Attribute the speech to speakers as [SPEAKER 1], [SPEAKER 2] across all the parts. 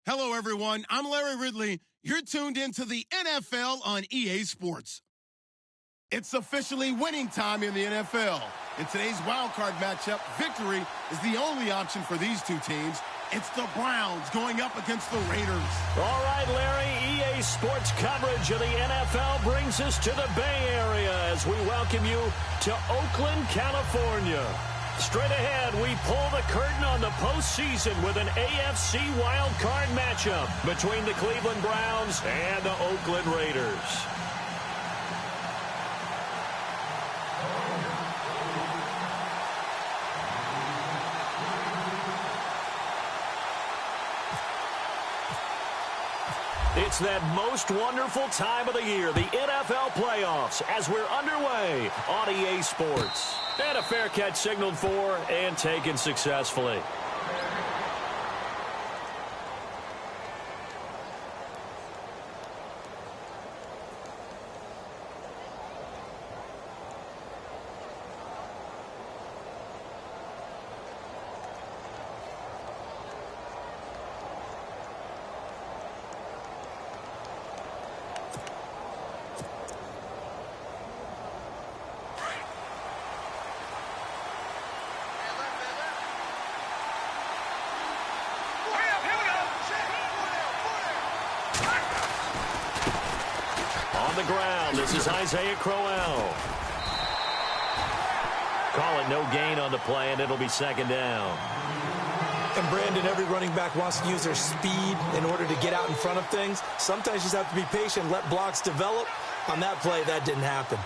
[SPEAKER 1] Hello, everyone. I'm Larry Ridley. You're tuned into the NFL on EA Sports. It's officially winning time in the NFL. In today's wildcard matchup, victory is the only option for these two teams. It's the Browns going up against the Raiders.
[SPEAKER 2] All right, Larry, EA Sports coverage of the NFL brings us to the Bay Area as we welcome you to Oakland, California. Straight ahead, we pull the curtain on the postseason with an AFC wildcard matchup between the Cleveland Browns and the Oakland Raiders. It's that most wonderful time of the year, the NFL playoffs, as we're underway on EA Sports. And a fair catch signaled for and taken successfully. On the ground, this is Isaiah Crowell. Call it no gain on the play, and it'll be second down.
[SPEAKER 3] And Brandon, every running back wants to use their speed in order to get out in front of things. Sometimes you just have to be patient, let blocks develop. On that play, that didn't happen.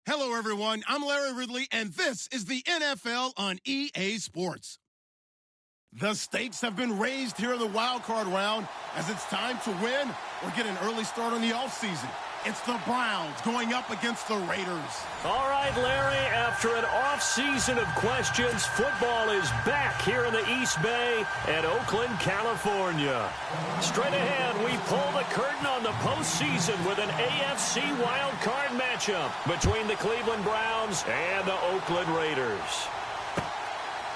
[SPEAKER 1] Hello, everyone. I'm Larry Ridley, and this is the NFL on EA Sports. The stakes have been raised here in the wild card round as it's time to win or get an early start on the offseason. It's the Browns going up against the Raiders.
[SPEAKER 2] All right, Larry, after an offseason of questions, football is back here in the East Bay at Oakland, California. Straight ahead, we pull the curtain on the postseason with an AFC wildcard matchup between the Cleveland Browns and the Oakland Raiders.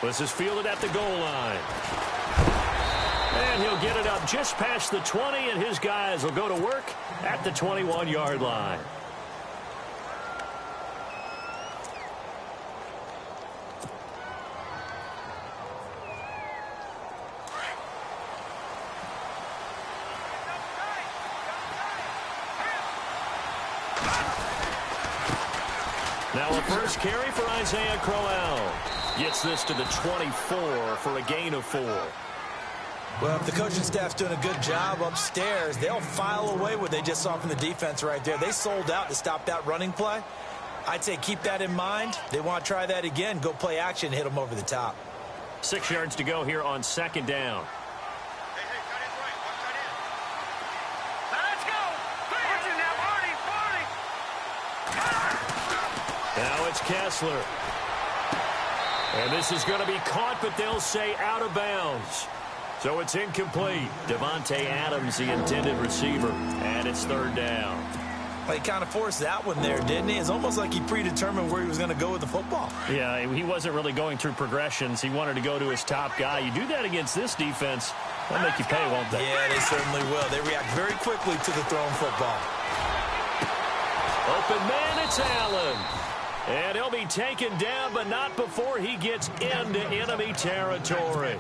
[SPEAKER 2] This is fielded at the goal line. And he'll get it up just past the 20, and his guys will go to work at the 21-yard line. Now a first carry for Isaiah Crowell. Gets this to the 24 for a gain of 4.
[SPEAKER 3] Well, if the coaching staff's doing a good job upstairs, they'll file away what they just saw from the defense right there. They sold out to stop that running play. I'd say keep that in mind. They want to try that again. Go play action, hit them over the top.
[SPEAKER 2] 6 yards to go here on second down. Now it's Kessler. And this is going to be caught, but they'll say out of bounds. So it's incomplete. Devontae Adams, the intended receiver, and it's third down.
[SPEAKER 3] Well, he kind of forced that one there, didn't he? It's almost like he predetermined where he was going to go with the football.
[SPEAKER 2] Yeah, he wasn't really going through progressions. He wanted to go to his top guy. You do that against this defense, they'll make you pay, won't they?
[SPEAKER 3] Yeah, they certainly will. They react very quickly to the thrown football.
[SPEAKER 2] Open man, it's Allen. And he'll be taken down, but not before he gets into enemy territory.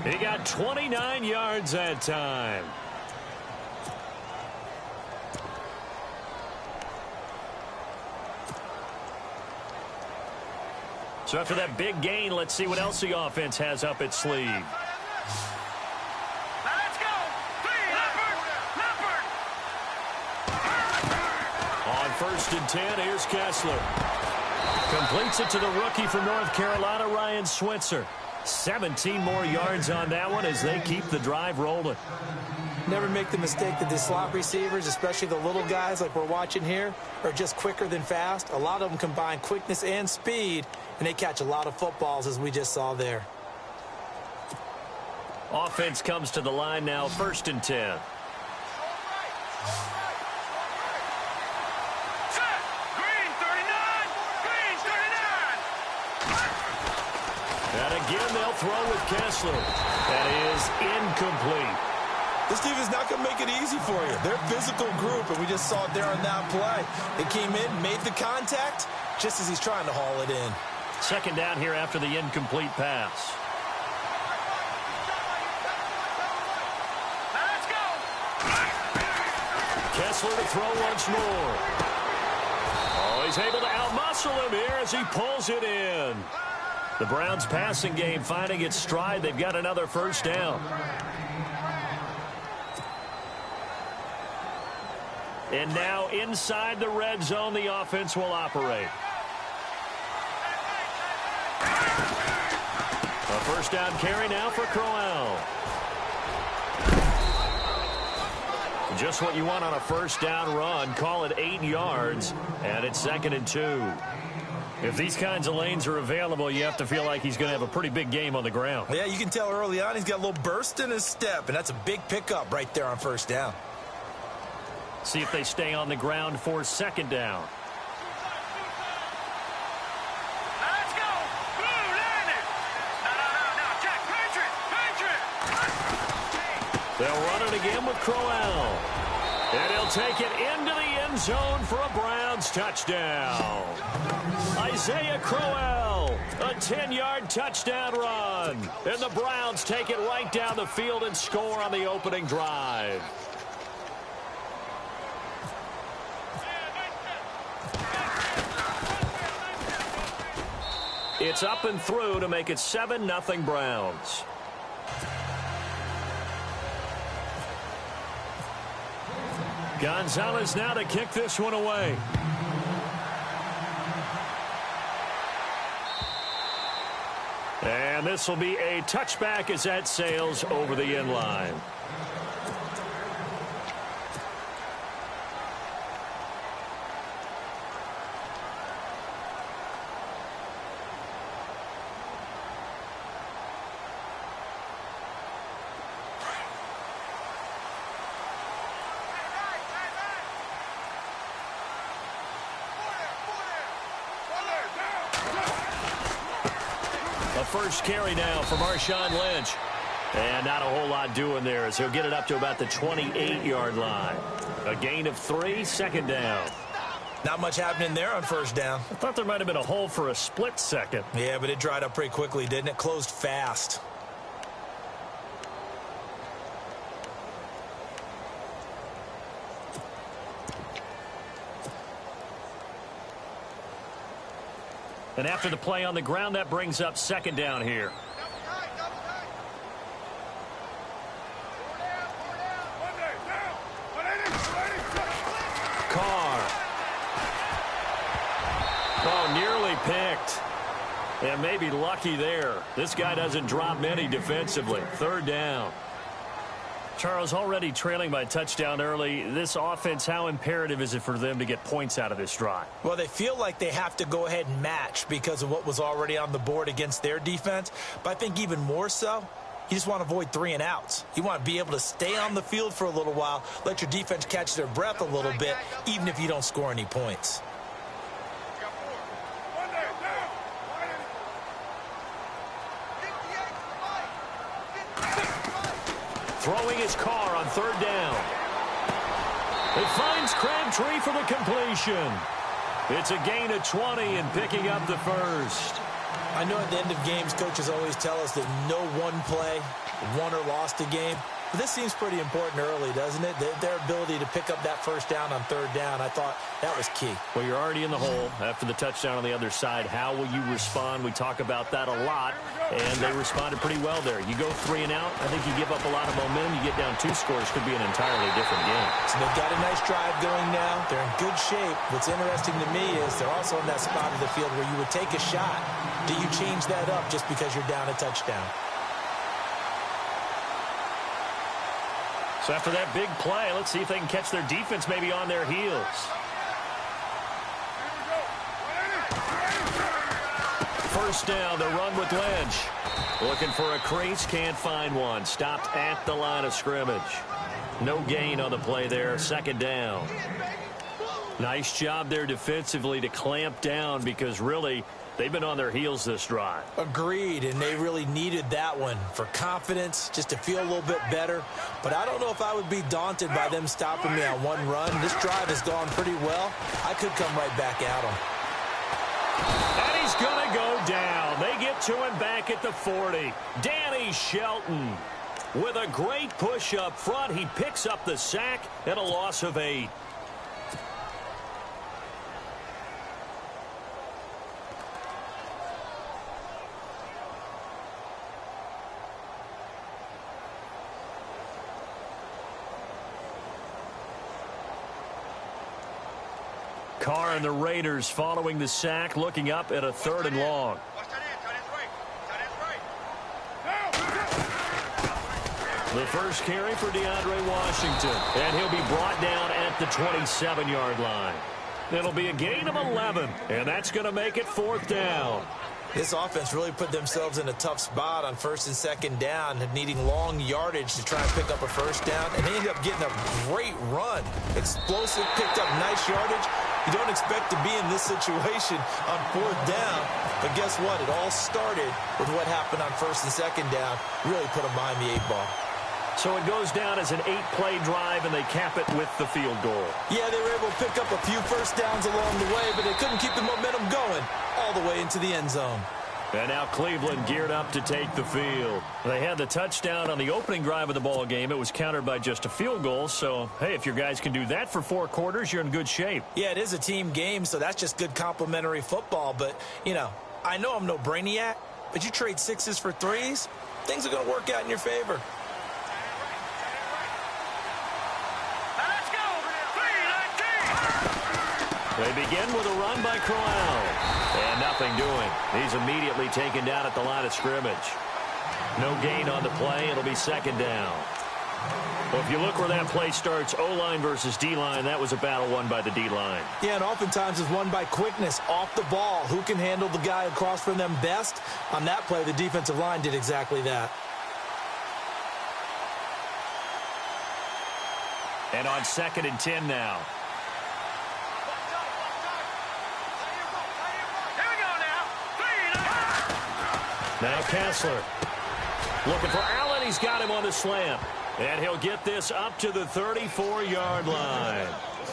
[SPEAKER 2] He got 29 yards that time. So after that big gain, let's see what else the offense has up its sleeve.
[SPEAKER 4] Let's go!
[SPEAKER 2] On 1st and 10, here's Kessler. Completes it to the rookie from North Carolina, Ryan Switzer. 17 more yards on that one as they keep the drive rolling.
[SPEAKER 3] Never make the mistake that the slot receivers, especially the little guys like we're watching here, are just quicker than fast. A lot of them combine quickness and speed, and they catch a lot of footballs, as we just saw there.
[SPEAKER 2] Offense comes to the line now, 1st and 10. And again, they'll throw with Kessler. That is incomplete.
[SPEAKER 3] This defense is not going to make it easy for you. They're a physical group, and we just saw it there on that play. They came in, made the contact, just as he's trying to haul it in.
[SPEAKER 2] Second down here after the incomplete pass.
[SPEAKER 4] Let's go!
[SPEAKER 2] Kessler to throw once more. Oh, he's able to outmuscle him here as he pulls it in. The Browns' passing game finding its stride. They've got another first down. And now inside the red zone, the offense will operate. A first down carry now for Crowell. Just what you want on a first down run. Call it 8 yards, and it's 2nd and 2. If these kinds of lanes are available, you have to feel like he's going to have a pretty big game on the ground.
[SPEAKER 3] Yeah, you can tell early on he's got a little burst in his step, and that's a big pickup right there on first down.
[SPEAKER 2] See if they stay on the ground for 2nd down.
[SPEAKER 4] Let's go! Blue, land it! No, Jack, Patriot!
[SPEAKER 2] They'll run it again with Crowell. And he'll take it into the end zone for a Browns touchdown. Isaiah Crowell, a 10-yard touchdown run. And the Browns take it right down the field and score on the opening drive. It's up and through to make it 7-0 Browns. Gonzalez now to kick this one away. And this will be a touchback as that sails over the end line. First carry now for Marshawn Lynch. And not a whole lot doing there as he'll get it up to about the 28-yard line. A gain of 3, second down.
[SPEAKER 3] Not much happening there on first down.
[SPEAKER 2] I thought there might have been a hole for a split second.
[SPEAKER 3] Yeah, but it dried up pretty quickly, didn't it? Closed fast.
[SPEAKER 2] And after the play on the ground, that brings up second down here. Carr. Oh, nearly picked. And maybe lucky there. This guy doesn't drop many defensively. Third down. Charles, already trailing by a touchdown early. This offense, how imperative is it for them to get points out of this drive?
[SPEAKER 3] Well, they feel like they have to go ahead and match because of what was already on the board against their defense. But I think even more so, you just want to avoid 3 and outs. You want to be able to stay on the field for a little while, let your defense catch their breath a little bit, even if you don't score any points.
[SPEAKER 2] Throwing his Carr on third down. It finds Crabtree for the completion. It's a gain of 20 and picking up the first.
[SPEAKER 3] I know at the end of games, coaches always tell us that no one play won or lost a game. But this seems pretty important early, doesn't it? Their ability to pick up that first down on third down, I thought that was key.
[SPEAKER 2] Well, you're already in the hole after the touchdown on the other side. How will you respond? We talk about that a lot, and they responded pretty well there. You go 3 and out, I think you give up a lot of momentum. You get down 2 scores, could be an entirely different game.
[SPEAKER 3] So they've got a nice drive going now. They're in good shape. What's interesting to me is they're also in that spot of the field where you would take a shot. Do you change that up just because you're down a touchdown?
[SPEAKER 2] So after that big play, let's see if they can catch their defense maybe on their heels. First down, the run with Lynch. Looking for a crease, can't find one. Stopped at the line of scrimmage. No gain on the play there, second down. Nice job there defensively to clamp down because really they've been on their heels this drive.
[SPEAKER 3] Agreed, and they really needed that one for confidence, just to feel a little bit better. But I don't know if I would be daunted by them stopping me on one run. This drive has gone pretty well. I could come right back at them.
[SPEAKER 2] And he's going to go down. They get to him back at the 40. Danny Shelton with a great push up front. He picks up the sack and a loss of 8. Carr and the Raiders following the sack, looking up at a 3rd and long. The first carry for DeAndre Washington, and he'll be brought down at the 27-yard line. It'll be a gain of 11, and that's going to make it 4th down.
[SPEAKER 3] This offense really put themselves in a tough spot on 1st and 2nd down, needing long yardage to try and pick up a first down, and they ended up getting a great run. Explosive, picked up nice yardage. You don't expect to be in this situation on 4th down, but guess what? It all started with what happened on 1st and 2nd down. Really put them behind the 8 ball.
[SPEAKER 2] So it goes down as an 8-play drive, and they cap it with the field goal.
[SPEAKER 3] Yeah, they were able to pick up a few first downs along the way, but they couldn't keep the momentum going all the way into the end zone.
[SPEAKER 2] And now Cleveland geared up to take the field. They had the touchdown on the opening drive of the ball game. It was countered by just a field goal. So, hey, if your guys can do that for 4 quarters, you're in good shape.
[SPEAKER 3] Yeah, it is a team game, so that's just good complimentary football. But, you know, I know I'm no brainiac, but you trade 6s for 3s, things are going to work out in your favor.
[SPEAKER 2] They begin with a run by Crowell. And nothing doing. He's immediately taken down at the line of scrimmage. No gain on the play. It'll be second down. Well, if you look where that play starts, O-line versus D-line, that was a battle won by the D-line.
[SPEAKER 3] Yeah, and oftentimes it's won by quickness off the ball. Who can handle the guy across from them best? On that play, the defensive line did exactly that.
[SPEAKER 2] And on 2nd and 10 now. Now Kessler looking for Allen. He's got him on the slant. And he'll get this up to the 34-yard line.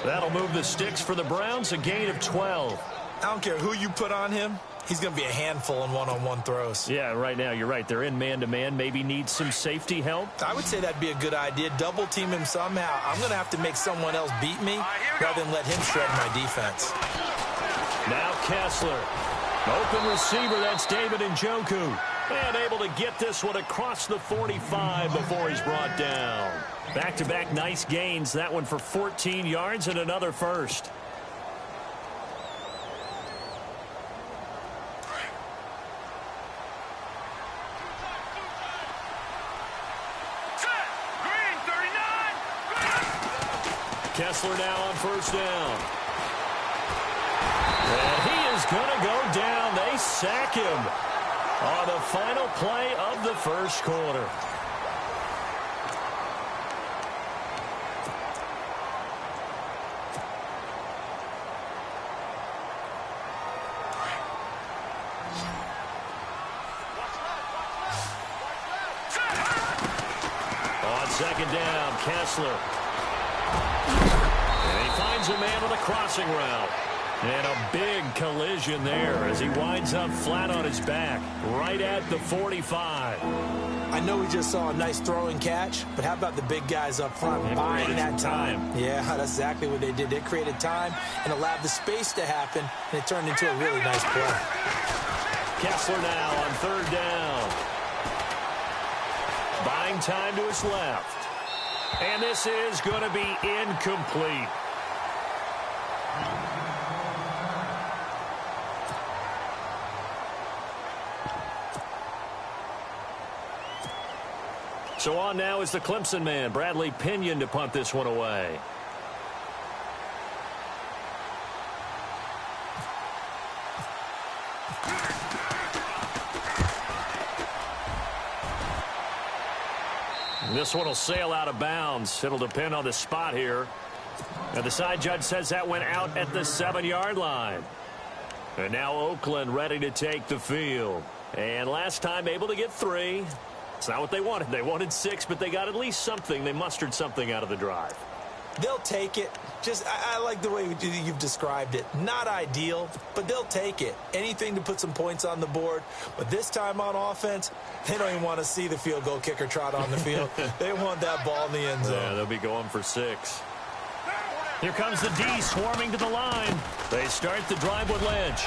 [SPEAKER 2] That'll move the sticks for the Browns, a gain of 12.
[SPEAKER 3] I don't care who you put on him. He's going to be a handful in one-on-one throws.
[SPEAKER 2] Yeah, right now, you're right. They're in man-to-man. Maybe need some safety help.
[SPEAKER 3] I would say that'd be a good idea. Double team him somehow. I'm going to have to make someone else beat me rather than let him shred my defense.
[SPEAKER 2] Now Kessler. Open receiver, that's David Njoku. And able to get this one across the 45 before he's brought down. Back-to-back nice gains. That one for 14 yards and another first. Kessler now on first down. And he is going to go down. They sack him on the final play of the first quarter. On second down, Kessler. And he finds a man with a crossing route. And a big collision there as he winds up flat on his back, right at the 45.
[SPEAKER 3] I know we just saw a nice throwing catch, but how about the big guys up front buying that time? Yeah, that's exactly what they did. They created time and allowed the space to happen, and it turned into a really nice play.
[SPEAKER 2] Kessler now on third down. Buying time to his left. And this is going to be incomplete. So on now is the Clemson man, Bradley Pinion, to punt this one away. This one will sail out of bounds. It'll depend on the spot here. And the side judge says that went out at the 7-yard line. And now Oakland ready to take the field. And last time able to get 3. It's not what they wanted. They wanted 6, but they got at least something. They mustered something out of the drive.
[SPEAKER 3] They'll take it. I like the way you've described it. Not ideal, but they'll take it. Anything to put some points on the board. But this time on offense, they don't even want to see the field goal kicker trot on the field. They want that ball in the end zone.
[SPEAKER 2] Yeah, they'll be going for 6. Here comes the D swarming to the line. They start the drive with Lynch.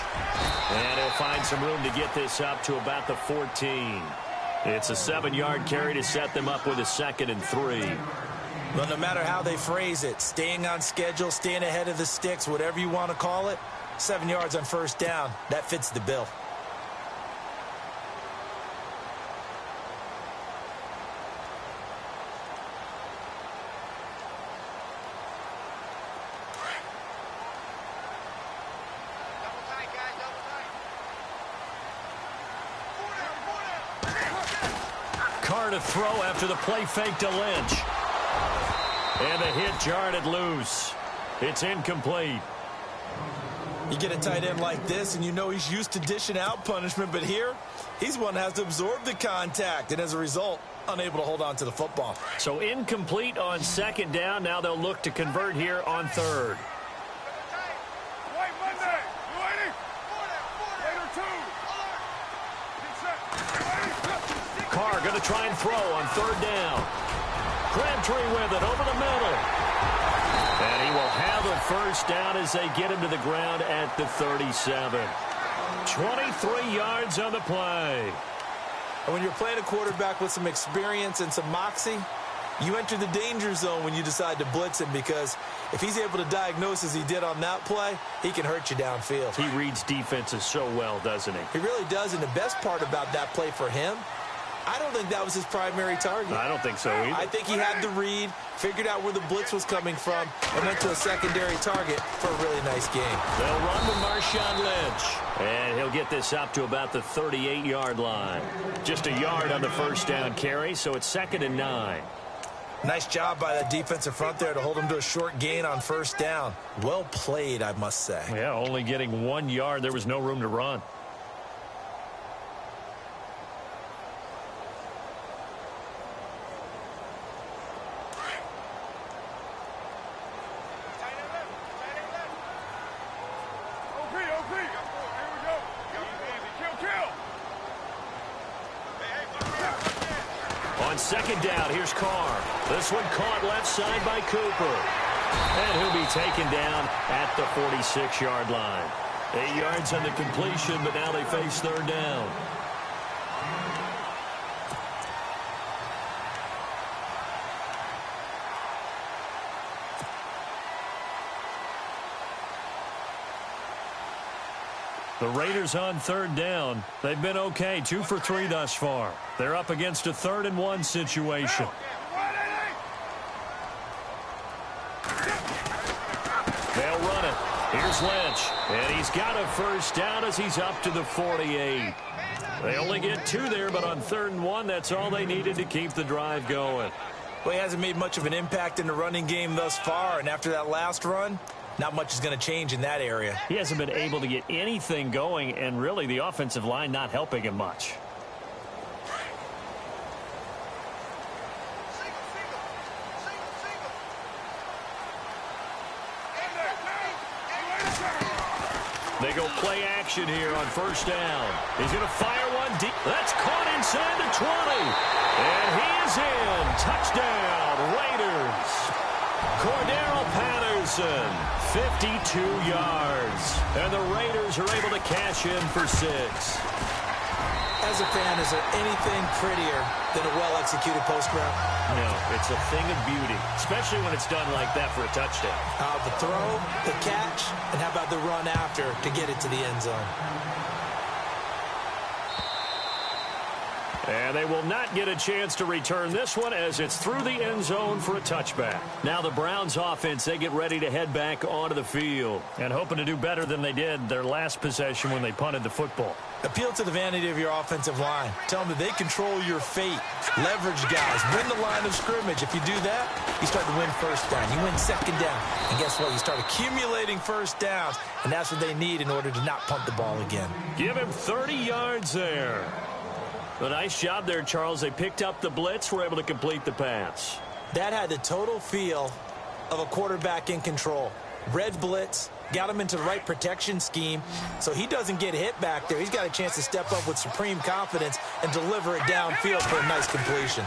[SPEAKER 2] And he'll find some room to get this up to about the 14. It's a 7-yard carry to set them up with a 2nd and 3.
[SPEAKER 3] Well, no matter how they phrase it, staying on schedule, staying ahead of the sticks, whatever you want to call it, 7 yards on first down, that fits the bill.
[SPEAKER 2] Carr to throw after the play fake to Lynch. And the hit jarred it loose. It's incomplete.
[SPEAKER 3] You get a tight end like this, and you know he's used to dishing out punishment, but here, he's one that has to absorb the contact, and as a result, unable to hold on to the football.
[SPEAKER 2] So incomplete on 2nd down. Now they'll look to convert here on 3rd. Carr going to try and throw on 3rd down. Crabtree with it over the middle. And he will have a first down as they get him to the ground at the 37. 23 yards on the play.
[SPEAKER 3] And when you're playing a quarterback with some experience and some moxie, You enter the danger zone when you decide to blitz him, because if he's able to diagnose as he did on that play, he can hurt you downfield.
[SPEAKER 2] He reads defenses so well, doesn't he?
[SPEAKER 3] He really does, and the best part about that play for him, I don't think that was his primary target.
[SPEAKER 2] I don't think so either.
[SPEAKER 3] I think he had the read, figured out where the blitz was coming from, and went to a secondary target for a really nice game.
[SPEAKER 2] They'll run with Marshawn Lynch. And he'll get this up to about the 38-yard line. Just a yard on the first down carry, so it's 2nd and 9.
[SPEAKER 3] Nice job by that defensive front there to hold him to a short gain on first down. Well played, I must say.
[SPEAKER 2] Yeah, only getting 1 yard. There was no room to run. On 2nd down, here's Carr. This one caught left side by Cooper. And he'll be taken down at the 46-yard line. 8 yards on the completion, but now they face 3rd down. The Raiders on 3rd down. They've been okay, 2 for 3 thus far. They're up against a 3rd and 1 situation. They'll run it. Here's Lynch. And he's got a first down as he's up to the 48. They only get 2 there, but on 3rd and 1, that's all they needed to keep the drive going.
[SPEAKER 3] Well, he hasn't made much of an impact in the running game thus far, and after that last run, not much is going to change in that area.
[SPEAKER 2] He hasn't been able to get anything going, and really the offensive line not helping him much. They go play action here on first down. He's going to fire one deep. That's caught inside the 20. And he is in. Touchdown, Raiders. Cordero Patterson, 52 yards. And the Raiders are able to cash in for 6.
[SPEAKER 3] As a fan, is there anything prettier than a well-executed post route?
[SPEAKER 2] No, it's a thing of beauty, especially when it's done like that for a touchdown.
[SPEAKER 3] The throw, the catch, and how about the run after to get it to the end zone?
[SPEAKER 2] And they will not get a chance to return this one as it's through the end zone for a touchback. Now the Browns offense, they get ready to head back onto the field and hoping to do better than they did their last possession when they punted the football.
[SPEAKER 3] Appeal to the vanity of your offensive line. Tell them that they control your fate. Leverage guys. Win the line of scrimmage. If you do that, you start to win first down. You win second down. And guess what? You start accumulating first downs. And that's what they need in order to not punt the ball again.
[SPEAKER 2] Give him 30 yards there. A nice job there, Charles. They picked up the blitz, were able to complete the pass.
[SPEAKER 3] That had the total feel of a quarterback in control. Red blitz, got him into the right protection scheme, so he doesn't get hit back there. He's got a chance to step up with supreme confidence and deliver it downfield for a nice completion.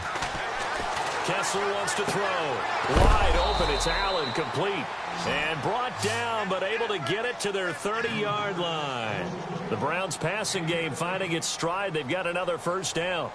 [SPEAKER 2] Kessler wants to throw. Wide open, it's Allen, complete. And brought down, but able to get it to their 30-yard line. The Browns passing game finding its stride. They've got another first down.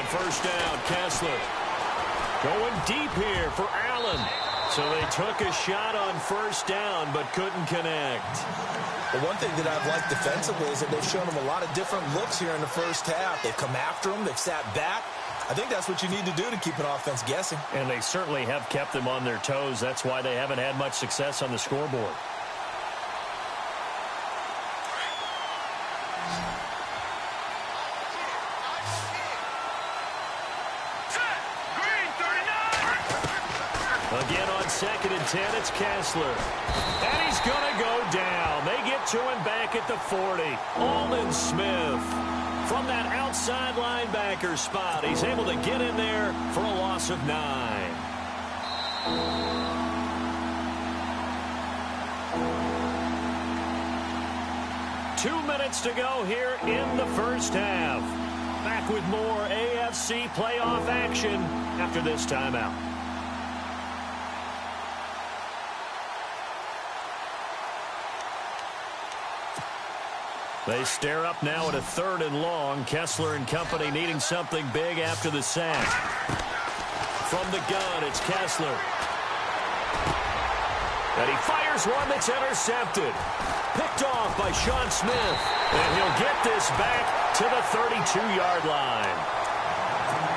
[SPEAKER 2] First down, Kessler. Going deep here for Allen. So they took a shot on first down, but couldn't connect.
[SPEAKER 3] Well, one thing that I've liked defensively is that they've shown them a lot of different looks here in the first half. They've come after them. They've sat back. I think that's what you need to do to keep an offense guessing.
[SPEAKER 2] And they certainly have kept them on their toes. That's why they haven't had much success on the scoreboard. Again on 2nd and 10, it's Kessler. And he's going to go down. They get to him back at the 40. Aldon Smith from that outside linebacker spot. He's able to get in there for a loss of 9. 2 minutes to go here in the first half. Back with more AFC playoff action after this timeout. They stare up now at a 3rd and long. Kessler and company needing something big after the sack. From the gun, it's Kessler. And he fires one that's intercepted. Picked off by Sean Smith. And he'll get this back to the 32-yard line.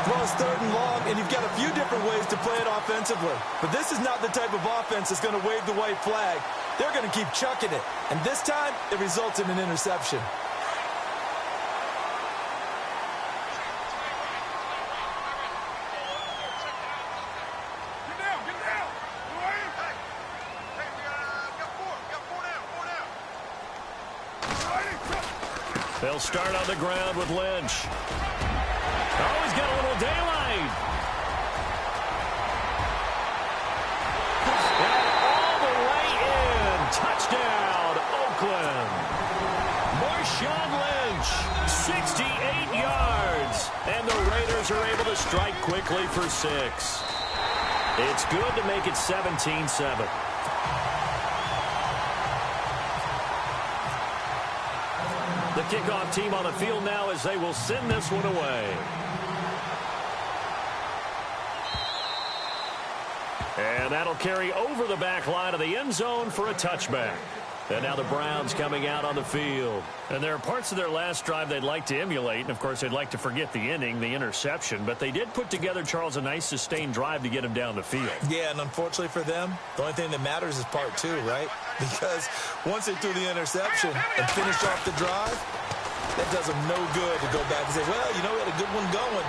[SPEAKER 3] Well, it's 3rd and long, and you've got a few different ways to play it offensively. But this is not the type of offense that's going to wave the white flag. They're going to keep chucking it. And this time, it results in an interception.
[SPEAKER 2] They'll start on the ground with Lynch. Oh, he's got a little daylight. And all the way in. Touchdown, Oakland. Marshawn Lynch, 68 yards. And the Raiders are able to strike quickly for 6. It's good to make it 17-7. The kickoff team on the field now as they will send this one away. And that'll carry over the back line of the end zone for a touchback. And now the Browns coming out on the field. And there are parts of their last drive they'd like to emulate. And, of course, they'd like to forget the inning, the interception. But they did put together, Charles, a nice sustained drive to get him down the field.
[SPEAKER 3] Yeah, and unfortunately for them, the only thing that matters is part 2, right? Because once they threw the interception and finished off the drive, that does them no good to go back and say, well, you know, we had a good one going.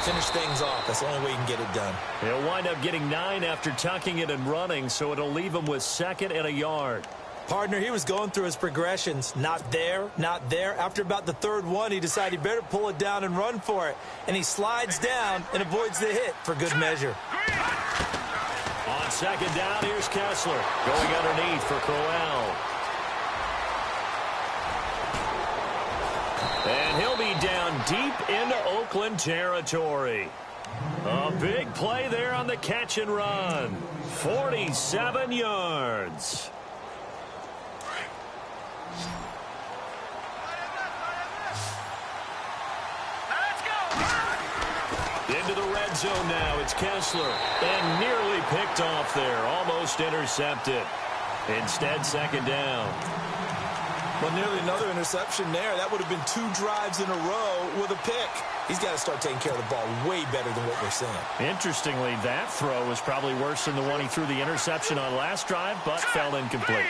[SPEAKER 3] Finish things off. That's the only way you can get it done.
[SPEAKER 2] He'll wind up getting 9 after tucking it and running, so it'll leave him with 2nd and a yard.
[SPEAKER 3] Partner, he was going through his progressions. Not there, not there. After about the 3rd one, he decided he better pull it down and run for it. And he slides down and avoids the hit for good measure.
[SPEAKER 2] On 2nd down, here's Kessler going underneath for Crowell. And he'll be down deep into Oakland territory. A big play there on the catch and run. 47 yards. Into the red zone now. It's Kessler. And nearly picked off there. Almost intercepted. Instead, 2nd down.
[SPEAKER 3] Well, nearly another interception there. That would have been 2 drives in a row with a pick. He's got to start taking care of the ball way better than what we're seeing.
[SPEAKER 2] Interestingly, that throw was probably worse than the one he threw the interception on last drive, but fell incomplete.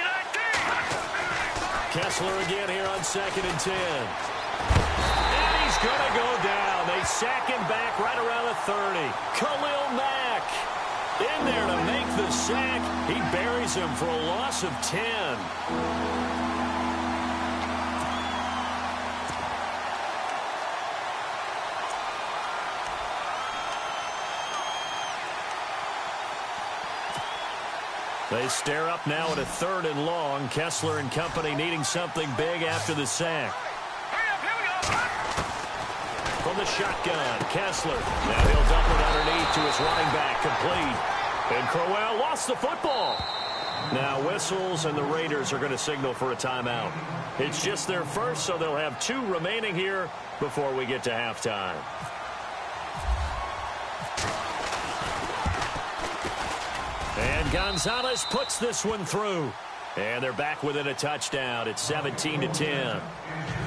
[SPEAKER 2] Kessler again here on 2nd and 10. And he's going to go down. They sack him back right around the 30. Khalil Mack in there to make the sack. He buries him for a loss of 10. They stare up now at a 3rd and long. Kessler and company needing something big after the sack. From the shotgun, Kessler. Now he'll dump it underneath to his running back, complete. And Crowell lost the football. Now whistles, and the Raiders are going to signal for a timeout. It's just their first, so they'll have 2 remaining here before we get to halftime. And Gonzalez puts this one through. And they're back within a touchdown. It's 17-10.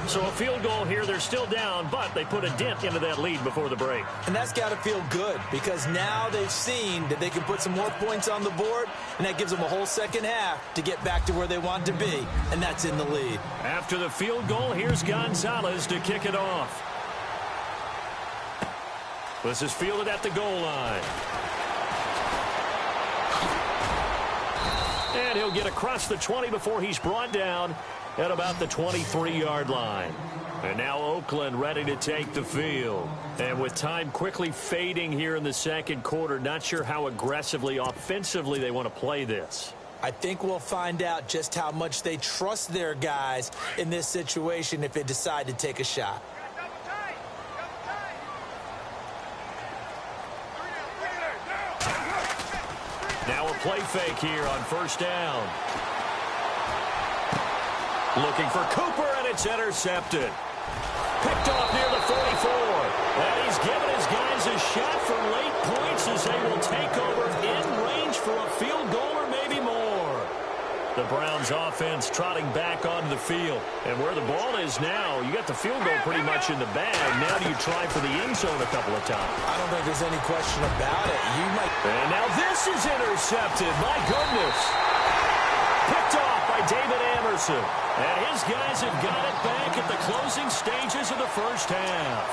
[SPEAKER 2] So a field goal here. They're still down, but they put a dent into that lead before the break.
[SPEAKER 3] And that's got to feel good because now they've seen that they can put some more points on the board, and that gives them a whole 2nd half to get back to where they want to be, and that's in the lead.
[SPEAKER 2] After the field goal, here's Gonzalez to kick it off. This is fielded at the goal line. And he'll get across the 20 before he's brought down at about the 23-yard line. And now Oakland ready to take the field. And with time quickly fading here in the 2nd quarter, not sure how aggressively, offensively they want to play this.
[SPEAKER 3] I think we'll find out just how much they trust their guys in this situation if they decide to take a shot.
[SPEAKER 2] Now a play fake here on first down. Looking for Cooper, and it's intercepted. Picked off near the 44. And he's given his guys a shot for late points as they will take over in range for a field goal or maybe more. The Browns offense trotting back onto the field. And where the ball is now, you got the field goal pretty much in the bag. Now do you try for the end zone a couple of times?
[SPEAKER 3] I don't think there's any question about it. You might.
[SPEAKER 2] And now this is intercepted. My goodness. Picked off by David Anderson. And his guys have got it back at the closing stages of the first half.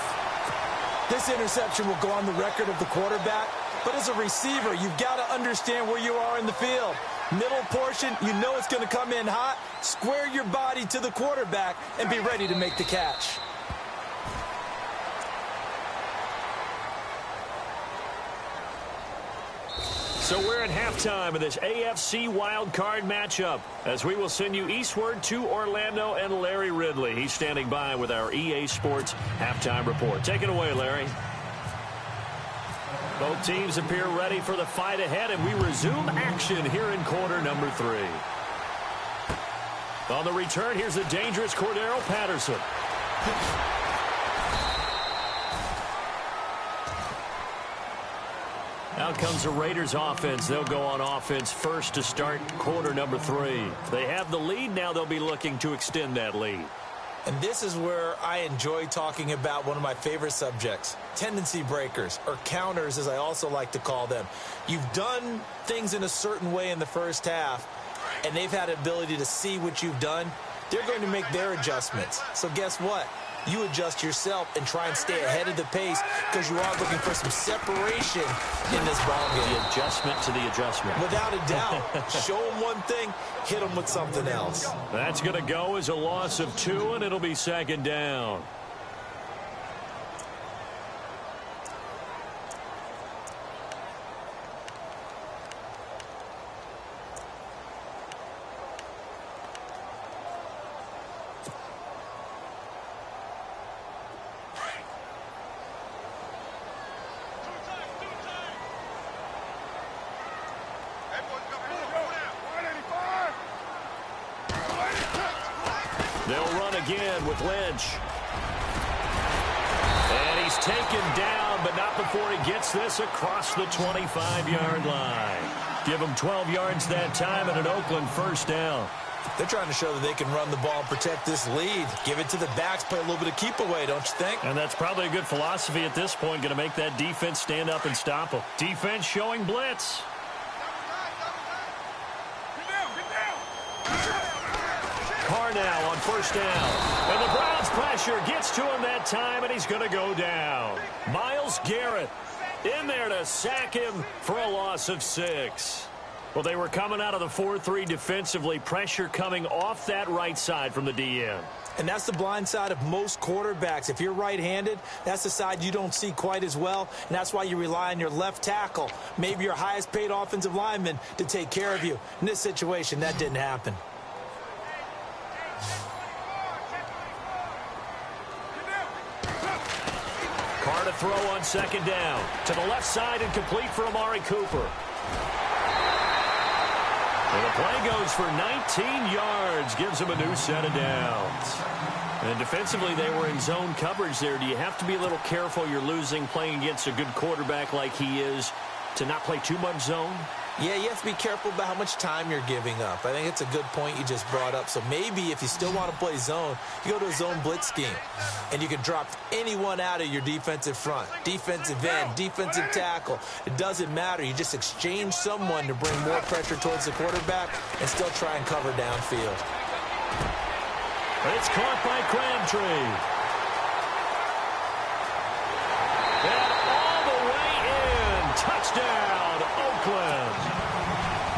[SPEAKER 3] This interception will go on the record of the quarterback. But as a receiver, you've got to understand where you are in the field. Middle portion, you know it's going to come in hot. Square your body to the quarterback and be ready to make the catch.
[SPEAKER 2] So we're at halftime of this AFC wildcard matchup as we will send you eastward to Orlando and Larry Ridley. He's standing by with our EA Sports halftime report. Take it away, Larry. Both teams appear ready for the fight ahead, and we resume action here in quarter number 3. On the return, here's the dangerous Cordero Patterson. Out comes the Raiders offense. They'll go on offense first to start quarter number 3. They have the lead. Now they'll be looking to extend that lead.
[SPEAKER 3] And this is where I enjoy talking about one of my favorite subjects, tendency breakers, or counters as I also like to call them. You've done things in a certain way in the first half, and they've had the ability to see what you've done. They're going to make their adjustments. So guess what? You adjust yourself and try and stay ahead of the pace because you are looking for some separation in this ball game.
[SPEAKER 2] The adjustment to the adjustment.
[SPEAKER 3] Without a doubt. Show them one thing, hit them with something else.
[SPEAKER 2] That's going to go as a loss of 2, and it'll be second down. They'll run again with Lynch. And he's taken down, but not before he gets this across the 25-yard line. Give him 12 yards that time and an Oakland first down.
[SPEAKER 3] They're trying to show that they can run the ball and protect this lead. Give it to the backs, play a little bit of keep away, don't you think?
[SPEAKER 2] And that's probably a good philosophy at this point, going to make that defense stand up and stop them. Defense showing blitz. Carr now on first down. And the Browns pressure gets to him that time, and he's going to go down. Myles Garrett in there to sack him for a loss of 6. Well, they were coming out of the 4-3 defensively. Pressure coming off that right side from the DN.
[SPEAKER 3] And that's the blind side of most quarterbacks. If you're right-handed, that's the side you don't see quite as well, and that's why you rely on your left tackle, maybe your highest-paid offensive lineman, to take care of you. In this situation, that didn't happen.
[SPEAKER 2] Carr to throw on second down. To the left side and complete for Amari Cooper. And the play goes for 19 yards. Gives him a new set of downs. And defensively, they were in zone coverage there. Do you have to be a little careful? You're losing playing against a good quarterback like he is to not play too much zone?
[SPEAKER 3] Yeah, you have to be careful about how much time you're giving up. I think it's a good point you just brought up. So maybe if you still want to play zone, you go to a zone blitz scheme. And you can drop anyone out of your defensive front. Defensive end, defensive tackle. It doesn't matter. You just exchange someone to bring more pressure towards the quarterback and still try and cover downfield.
[SPEAKER 2] It's caught by Crabtree. And all the way in. Touchdown, Oakland.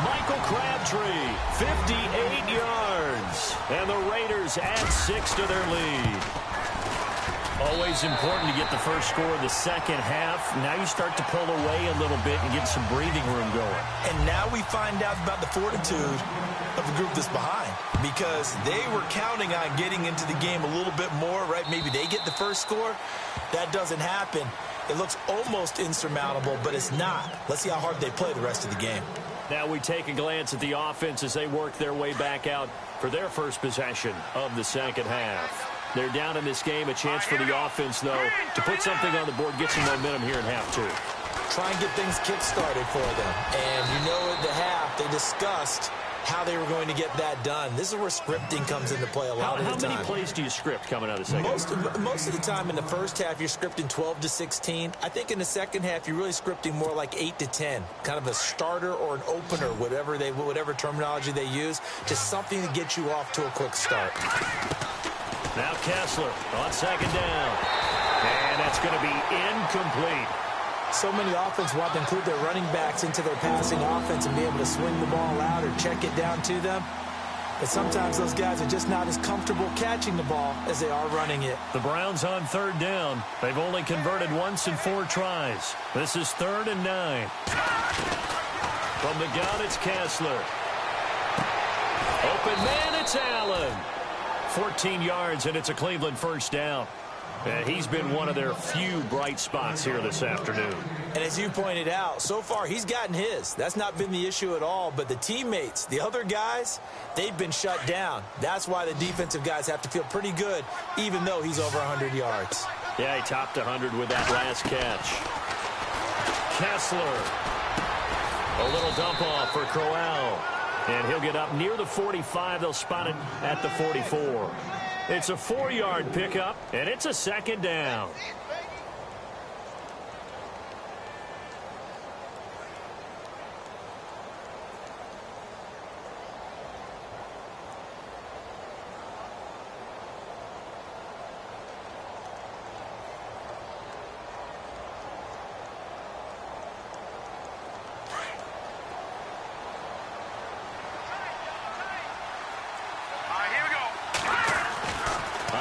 [SPEAKER 2] Michael Crabtree, 58 yards. And the Raiders add 6 to their lead. Always important to get the first score of the second half. Now you start to pull away a little bit and get some breathing room going.
[SPEAKER 3] And now we find out about the fortitude of the group that's behind, because they were counting on getting into the game a little bit more, right? Maybe they get the first score. That doesn't happen. It looks almost insurmountable, but it's not. Let's see how hard they play the rest of the game.
[SPEAKER 2] Now we take a glance at the offense as they work their way back out for their first possession of the second half. They're down in this game. A chance for the offense, though, to put something on the board, get some momentum here in half two.
[SPEAKER 3] Try and get things kick-started for them. And you know at the half, they discussed how they were going to get that done. This is where scripting comes into play a lot of the time.
[SPEAKER 2] How many plays do you script coming out of the second half?
[SPEAKER 3] Most of the time in the first half, you're scripting 12 to 16. I think in the second half, you're really scripting more like 8 to 10. Kind of a starter or an opener, whatever terminology they use. Just something to get you off to a quick start.
[SPEAKER 2] Now Kessler on second down. And that's going to be incomplete.
[SPEAKER 3] So many offenses want to include their running backs into their passing offense and be able to swing the ball out or check it down to them. But sometimes those guys are just not as comfortable catching the ball as they are running it.
[SPEAKER 2] The Browns on third down. They've only converted once in 4 tries. This is 3rd and 9. From the gun, it's Kessler. Open man, it's Allen. 14 yards, and it's a Cleveland first down. He's been one of their few bright spots here this afternoon.
[SPEAKER 3] And as you pointed out, so far he's gotten his. That's not been the issue at all. But the teammates, the other guys, they've been shut down. That's why the defensive guys have to feel pretty good, even though he's over 100 yards.
[SPEAKER 2] Yeah, he topped 100 with that last catch. Kessler. A little dump off for Crowell. And he'll get up near the 45. They'll spot it at the 44. It's a 4-yard pickup, and it's a second down.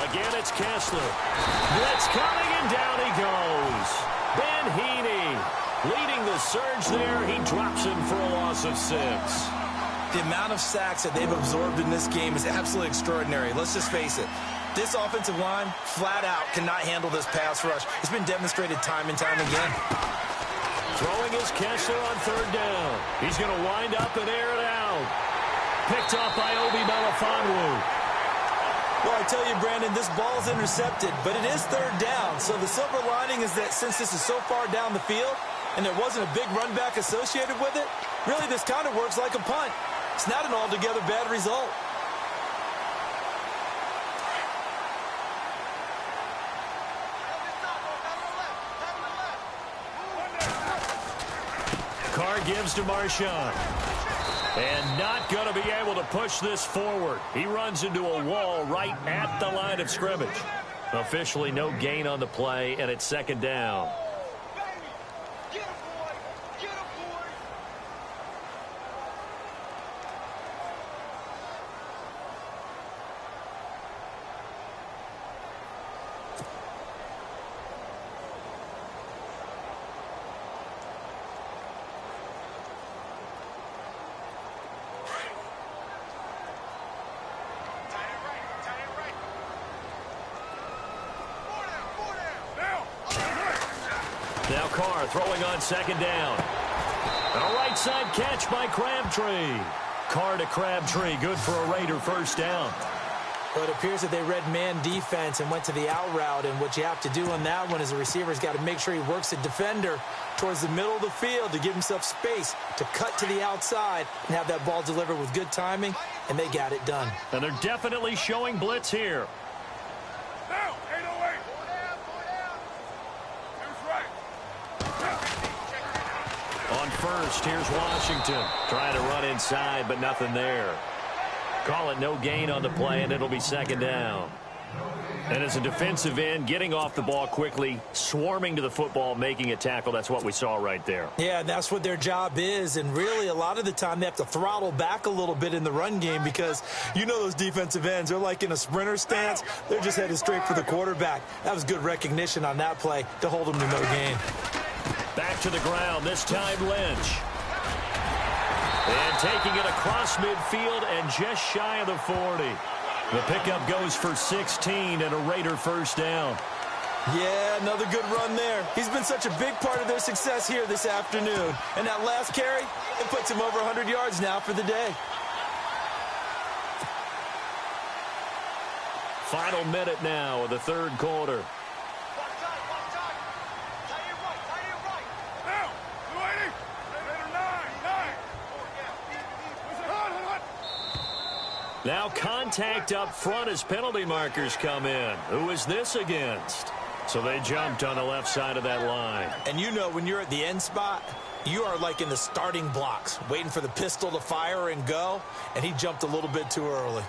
[SPEAKER 2] Again, it's Kessler. Blitz coming, and down he goes. Ben Heaney leading the surge there. He drops him for a loss of 6.
[SPEAKER 3] The amount of sacks that they've absorbed in this game is absolutely extraordinary. Let's just face it. This offensive line, flat out, cannot handle this pass rush. It's been demonstrated time and time again.
[SPEAKER 2] Throwing is Kessler on third down. He's going to wind up and air it out. Picked off by Obi Melifonwu.
[SPEAKER 3] Well, I tell you, Brandon, this ball's intercepted, but it is third down. So the silver lining is that since this is so far down the field and there wasn't a big run back associated with it, really this kind of works like a punt. It's not an altogether bad result.
[SPEAKER 2] Carr gives to Marshawn. And not going to be able to push this forward. He runs into a wall right at the line of scrimmage. Officially no gain on the play, and it's second down. Now Carr throwing on second down. A right side catch by Crabtree. Carr to Crabtree, good for a Raider first down.
[SPEAKER 3] Well, it appears that they read man defense and went to the out route, and what you have to do on that one is the receiver's got to make sure he works the defender towards the middle of the field to give himself space to cut to the outside and have that ball delivered with good timing, and they got it done.
[SPEAKER 2] And they're definitely showing blitz here. On first, here's Washington. Trying to run inside, but nothing there. Call it no gain on the play, and it'll be second down. And as a defensive end, getting off the ball quickly, swarming to the football, making a tackle, that's what we saw right there.
[SPEAKER 3] Yeah, and that's what their job is. And really, a lot of the time, they have to throttle back a little bit in the run game because you know those defensive ends, they're like in a sprinter stance. They're just headed straight for the quarterback. That was good recognition on that play to hold them to no gain.
[SPEAKER 2] Back to the ground, this time Lynch. And taking it across midfield and just shy of the 40. The pickup goes for 16 and a Raider first down.
[SPEAKER 3] Yeah, another good run there. He's been such a big part of their success here this afternoon. And that last carry, it puts him over 100 yards now for the day.
[SPEAKER 2] Final minute now of the third quarter. Now contact up front as penalty markers come in. Who is this against? So they jumped on the left side of that line.
[SPEAKER 3] And you know when you're at the end spot, you are like in the starting blocks, waiting for the pistol to fire and go, and he jumped a little bit too early.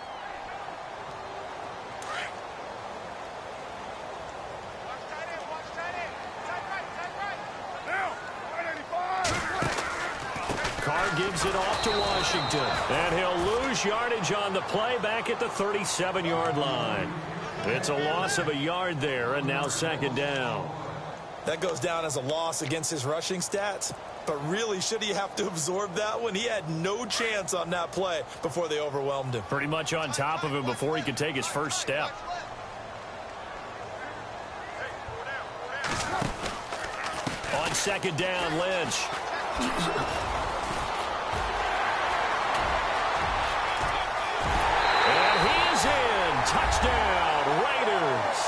[SPEAKER 2] Carr gives it off to Washington. And he'll lose yardage on the play back at the 37-yard line. It's a loss of a yard there, and now second down.
[SPEAKER 3] That goes down as a loss against his rushing stats. But really, should he have to absorb that one? He had no chance on that play before they overwhelmed him.
[SPEAKER 2] Pretty much on top of him before he could take his first step. On second down, Lynch. Touchdown, Raiders.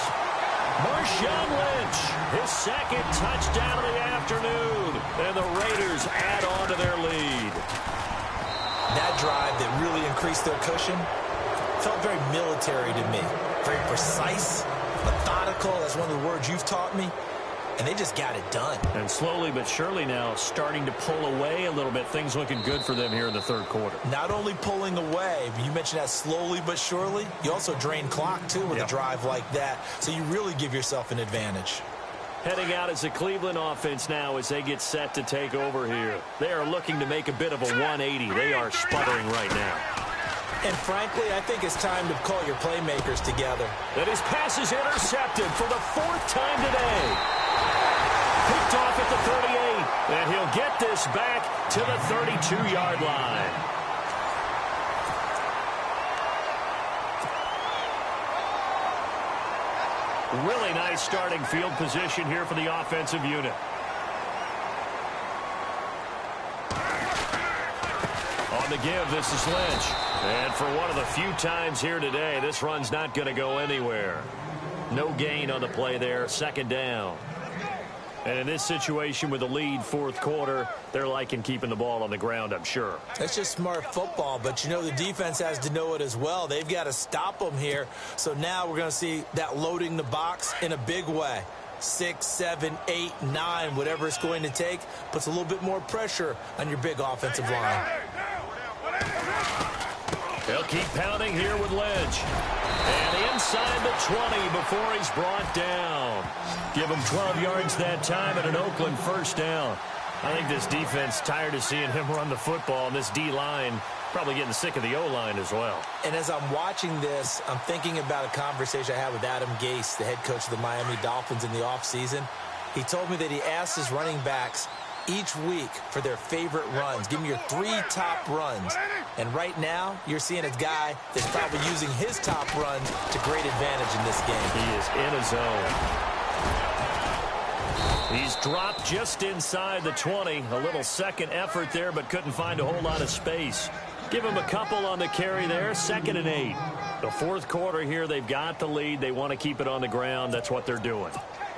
[SPEAKER 2] Marshawn Lynch, his second touchdown of the afternoon. And the Raiders add on to their lead.
[SPEAKER 3] That drive that really increased their cushion felt very military to me. Very precise, methodical. That's one of the words you've taught me. And they just got it done.
[SPEAKER 2] And slowly but surely now starting to pull away a little bit. Things looking good for them here in the third quarter.
[SPEAKER 3] Not only pulling away, but you mentioned that slowly but surely. You also drain clock, too, with a drive like that. So you really give yourself an advantage.
[SPEAKER 2] Heading out as a Cleveland offense now as they get set to take over here. They are looking to make a bit of a 180. They are sputtering right now.
[SPEAKER 3] And frankly, I think it's time to call your playmakers together.
[SPEAKER 2] And his pass is intercepted for the fourth time today. Picked off at the 38, and he'll get this back to the 32-yard line. Really nice starting field position here for the offensive unit. On the give, this is Lynch. And for one of the few times here today, this run's not going to go anywhere. No gain on the play there, second down. And in this situation with the lead fourth quarter, they're liking keeping the ball on the ground, I'm sure.
[SPEAKER 3] That's just smart football, but you know the defense has to know it as well. They've got to stop them here. So now we're going to see that loading the box in a big way. 6, 7, 8, 9, whatever it's going to take, puts a little bit more pressure on your big offensive line.
[SPEAKER 2] They'll keep pounding here with Lynch. And inside the 20 before he's brought down. Give him 12 yards that time and an Oakland first down. I think this defense tired of seeing him run the football, and this D-line probably getting sick of the O-line as well.
[SPEAKER 3] And as I'm watching this, I'm thinking about a conversation I had with Adam Gase, the head coach of the Miami Dolphins in the offseason. He told me that he asked his running backs each week for their favorite runs. Give me your 3 top runs. And right now, you're seeing a guy that's probably using his top runs to great advantage in this game.
[SPEAKER 2] He is in his zone. He's dropped just inside the 20. A little second effort there, but couldn't find a whole lot of space. Give him a couple on the carry there, 2nd and 8. The fourth quarter here, they've got the lead. They want to keep it on the ground. That's what they're doing.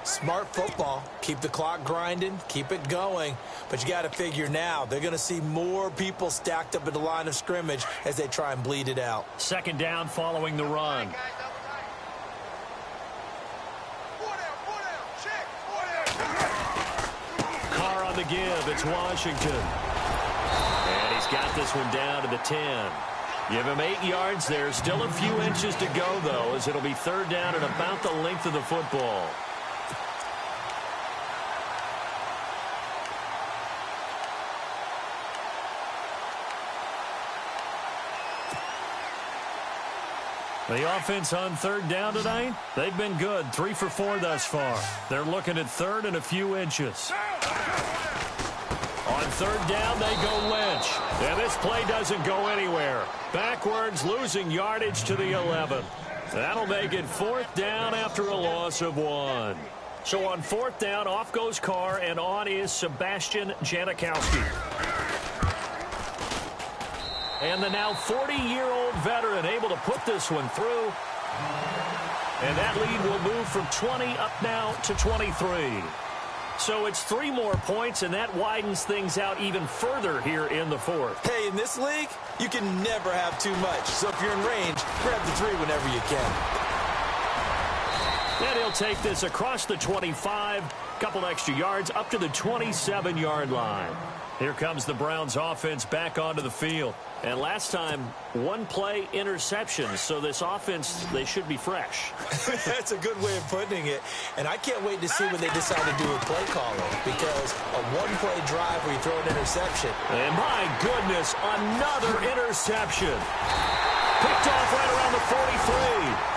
[SPEAKER 3] Smart football. Keep the clock grinding. Keep it going. But you got to figure now, they're going to see more people stacked up at the line of scrimmage as they try and bleed it out.
[SPEAKER 2] Second down following the run. Carr on the give. It's Washington. And he's got this one down to the 10. Give him 8 yards there. Still a few inches to go, though, as it'll be third down and about the length of the football. The offense on third down tonight, they've been good. 3 for 4 thus far. They're looking at third and a few inches. On third down, they go Lynch. And this play doesn't go anywhere. Backwards, losing yardage to the 11. That'll make it fourth down after a loss of 1. So on fourth down, off goes Carr, and on is Sebastian Janikowski. And the now 40-year-old veteran able to put this one through. And that lead will move from 20 up now to 23. So it's 3 more points, and that widens things out even further here in the fourth.
[SPEAKER 3] Hey, in this league, you can never have too much. So if you're in range, grab the 3 whenever you can.
[SPEAKER 2] And he'll take this across the 25, couple extra yards, up to the 27-yard line. Here comes the Browns offense back onto the field. And last time, 1 play interception. So this offense, they should be fresh.
[SPEAKER 3] That's a good way of putting it. And I can't wait to see what they decide to do with play calling. Because a 1-play drive where you throw an interception.
[SPEAKER 2] And my goodness, another interception. Picked off right around the 43.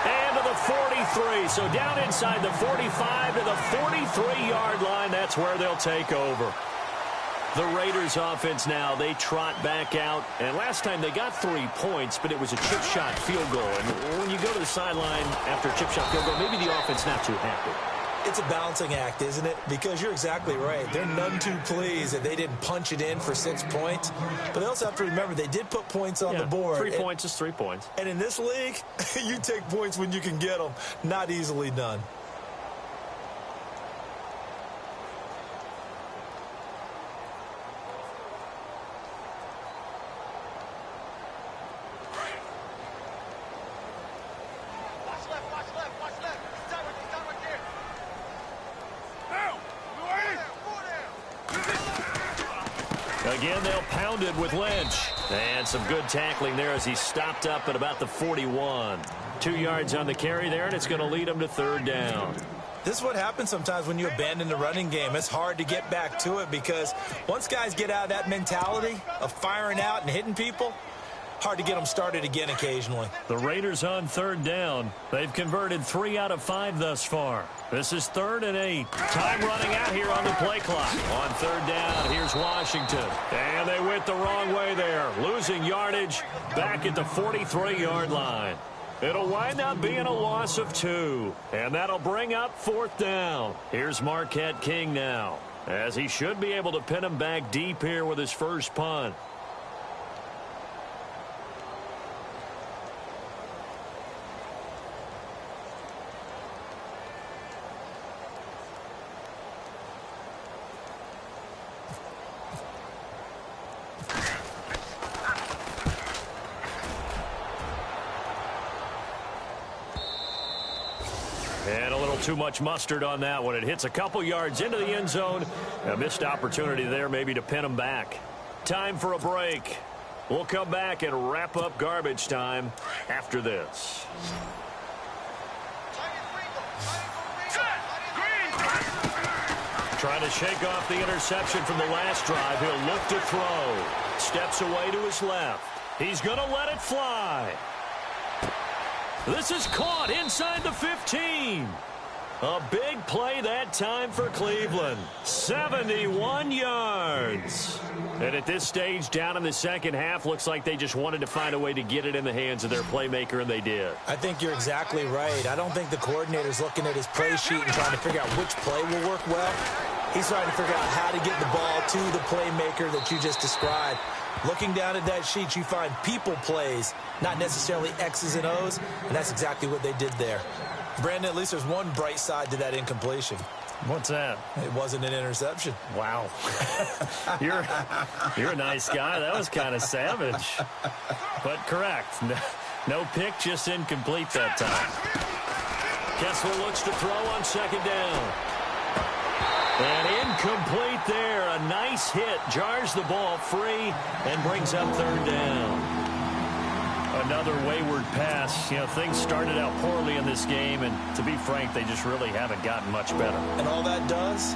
[SPEAKER 2] And to the 43. So down inside the 45 to the 43-yard line. That's where they'll take over. The Raiders offense now, they trot back out. And last time they got 3 points, but it was a chip shot field goal. And when you go to the sideline after a chip shot field goal, maybe the offense not too happy.
[SPEAKER 3] It's a balancing act, isn't it? Because you're exactly right. They're none too pleased that they didn't punch it in for 6 points. But they also have to remember they did put points on the board.
[SPEAKER 2] 3 points is 3 points.
[SPEAKER 3] And in this league, you take points when you can get them. Not easily done.
[SPEAKER 2] Again, they'll pound it with Lynch. And some good tackling there as he stopped up at about the 41. 2 yards on the carry there, and it's going to lead him to third down.
[SPEAKER 3] This is what happens sometimes when you abandon the running game. It's hard to get back to it because once guys get out of that mentality of firing out and hitting people, hard to get them started again occasionally.
[SPEAKER 2] The Raiders on third down. They've converted 3 out of 5 thus far. This is 3rd and 8. Time running out here on the play clock. On third down, here's Washington. And they went the wrong way there. Losing yardage back at the 43-yard line. It'll wind up being a loss of 2. And that'll bring up fourth down. Here's Marquette King now, as he should be able to pin him back deep here with his first punt. And a little too much mustard on that one. It hits a couple yards into the end zone. A missed opportunity there maybe to pin him back. Time for a break. We'll come back and wrap up garbage time after this. Trying to shake off the interception from the last drive. He'll look to throw. Steps away to his left. He's going to let it fly. This is caught inside the 15. A big play that time for Cleveland. 71 yards. And at this stage, down in the second half, looks like they just wanted to find a way to get it in the hands of their playmaker, and they did.
[SPEAKER 3] I think you're exactly right. I don't think the coordinator's looking at his play sheet and trying to figure out which play will work well. He's trying to figure out how to get the ball to the playmaker that you just described. Looking down at that sheet, you find people plays, not necessarily X's and O's, and that's exactly what they did there. Brandon, at least there's one bright side to that incompletion.
[SPEAKER 2] What's that?
[SPEAKER 3] It wasn't an interception.
[SPEAKER 2] Wow. You're a nice guy. That was kind of savage. But correct. No pick, just incomplete that time. Kessler looks to throw on second down. And incomplete there. A nice hit. Jars the ball free and brings up third down. Another wayward pass. You know, things started out poorly in this game, and to be frank, they just really haven't gotten much better.
[SPEAKER 3] And all that does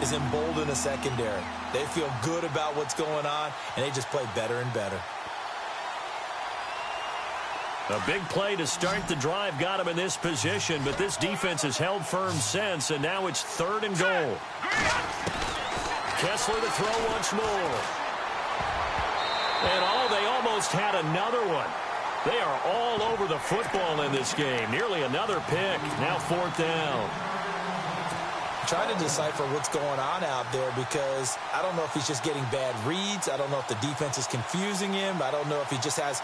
[SPEAKER 3] is embolden a secondary. They feel good about what's going on, and they just play better and better.
[SPEAKER 2] A big play to start the drive got him in this position, but this defense has held firm since, and now it's 3rd and goal. Kessler to throw once more. And they almost had another one. They are all over the football in this game. Nearly another pick. Now 4th down.
[SPEAKER 3] Trying to decipher what's going on out there because I don't know if he's just getting bad reads. I don't know if the defense is confusing him. I don't know if he just has,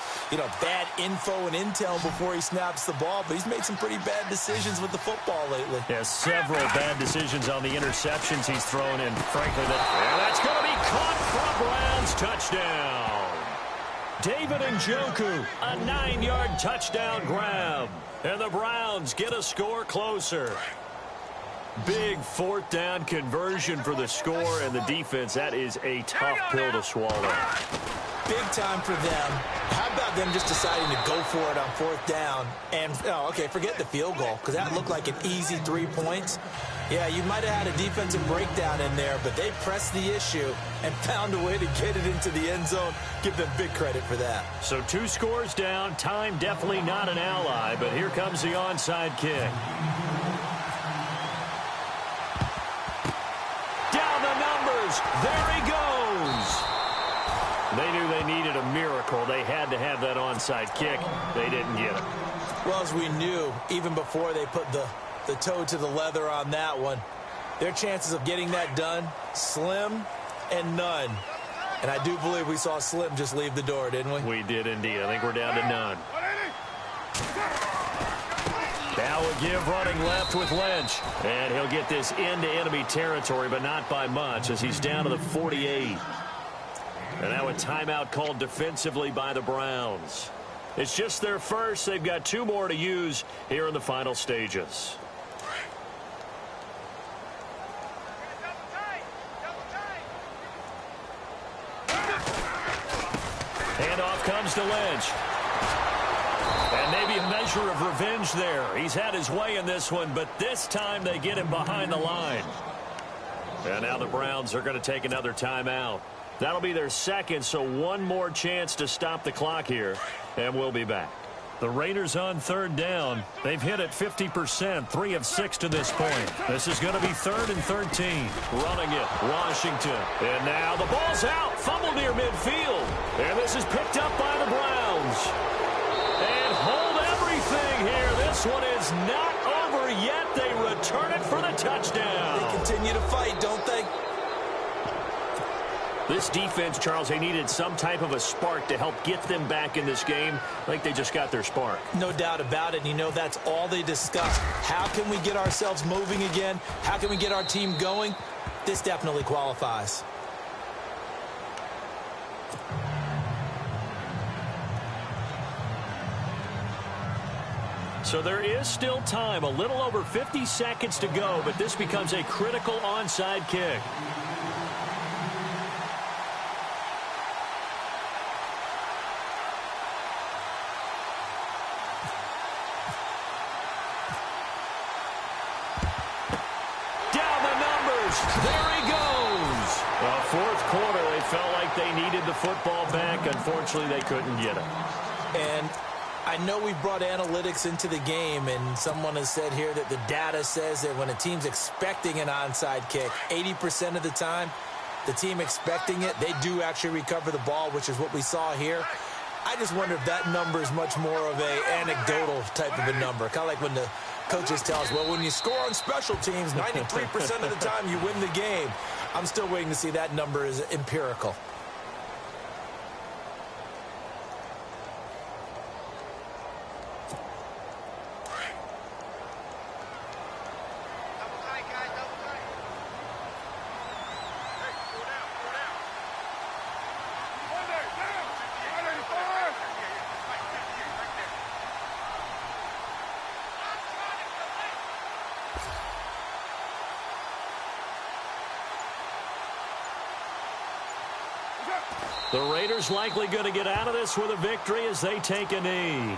[SPEAKER 3] bad info and intel before he snaps the ball. But he's made some pretty bad decisions with the football lately.
[SPEAKER 2] Yeah, several bad decisions on the interceptions he's thrown in. Frankly, that's going to be caught for a Browns touchdown. David Njoku, a 9-yard touchdown grab. And the Browns get a score closer. Big 4th down conversion for the score, and the defense, that is a tough pill to swallow.
[SPEAKER 3] Big time for them. How about them just deciding to go for it on 4th down? And, forget the field goal, because that looked like an easy 3 points. Yeah, you might have had a defensive breakdown in there, but they pressed the issue and found a way to get it into the end zone. Give them big credit for that.
[SPEAKER 2] So 2 scores down. Time definitely not an ally, but here comes the onside kick. There he goes. They knew they needed a miracle. They had to have that onside kick. They didn't get it.
[SPEAKER 3] Well, as we knew, even before they put the toe to the leather on that one, their chances of getting that done, slim and none. And I do believe we saw Slim just leave the door, didn't we?
[SPEAKER 2] We did indeed. I think we're down to none. Now a give running left with Lynch. And he'll get this into enemy territory, but not by much as he's down to the 48. And now a timeout called defensively by the Browns. It's just their first. They've got 2 more to use here in the final stages. Handoff comes to Lynch. And maybe a measure of revenge there. He's had his way in this one, but this time they get him behind the line. And now the Browns are going to take another timeout. That'll be their second, so 1 more chance to stop the clock here, and we'll be back. The Raiders on 3rd down. They've hit it 50%, 3 of 6 to this point. This is going to be 3rd and 13. Running it, Washington. And now the ball's out. Fumble near midfield. And this is picked up by the Browns. And hold everything here. This one is not over yet. They return it for the touchdown.
[SPEAKER 3] They continue to fight, don't they?
[SPEAKER 2] This defense, Charles, they needed some type of a spark to help get them back in this game. I think they just got their spark.
[SPEAKER 3] No doubt about it. That's all they discussed. How can we get ourselves moving again? How can we get our team going? This definitely qualifies.
[SPEAKER 2] So there is still time, a little over 50 seconds to go, but this becomes a critical onside kick. Down the numbers. There he goes. Well, 4th quarter, they felt like they needed the football back. Unfortunately, they couldn't get it.
[SPEAKER 3] And I know we brought analytics into the game, and someone has said here that the data says that when a team's expecting an onside kick, 80% of the time, the team expecting it, they do actually recover the ball, which is what we saw here. I just wonder if that number is much more of a anecdotal type of a number. Kind of like when the coaches tell us, well, when you score on special teams, 93% of the time you win the game. I'm still waiting to see that number is empirical.
[SPEAKER 2] The Raiders likely going to get out of this with a victory as they take a knee.